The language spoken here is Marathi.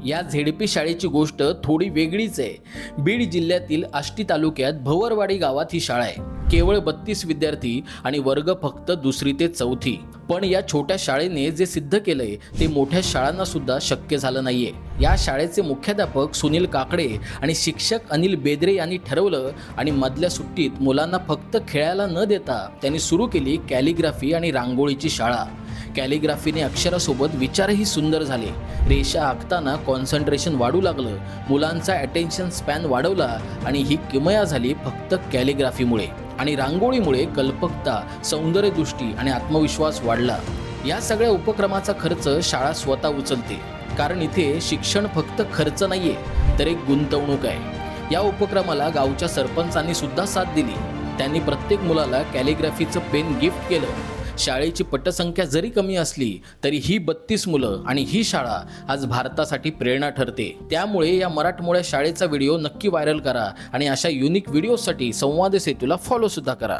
या झेडपी शाळेची गोष्ट थोडी वेगळीच आहे। बीड जिल्ह्यातील आष्टी तालुक्यात भवरवाडी गावात ही शाळा आहे। केवळ 32 विद्यार्थी आणि वर्ग फक्त 2री ते 4थी। पण या छोट्या शाळेने जे सिद्ध केलंय ते मोठ्या शाळांना सुद्धा शक्य झालं नाहीये। या शाळेचे मुख्याध्यापक सुनील काकडे आणि शिक्षक अनिल बेदरे यांनी ठरवलं आणि मधल्या सुट्टीत मुलांना फक्त खेळायला न देता त्यांनी सुरू केली कॅलिग्राफी आणि रांगोळीची शाळा। कॅलिग्राफीने अक्षरासोबत विचारही सुंदर झाले। रेषा आखताना कॉन्सन्ट्रेशन वाढू लागलं, मुलांचा अटेन्शन स्पॅन वाढवला आणि ही किमया झाली फक्त कॅलिग्राफीमुळे। आणि रांगोळीमुळे कल्पकता, सौंदर्यदृष्टी आणि आत्मविश्वास वाढला। या सगळ्या उपक्रमाचा खर्च शाळा स्वतः उचलते, कारण इथे शिक्षण फक्त खर्च नाहीये तर एक गुंतवणूक आहे। या उपक्रमाला गावच्या सरपंचांनी सुद्धा साथ दिली। त्यांनी प्रत्येक मुलाला कॅलिग्राफीचं पेन गिफ्ट केलं। शाळेची पटसंख्या जरी कमी असली तरी ही 32 मुलं आणि ही शाळा आज भारतासाठी प्रेरणा ठरते। त्यामुळे या मराठमोळ्या शाळेचा व्हिडिओ नक्की व्हायरल करा आणि अशा युनिक व्हिडिओसाठी संवाद सेतूला फॉलो सुद्धा करा।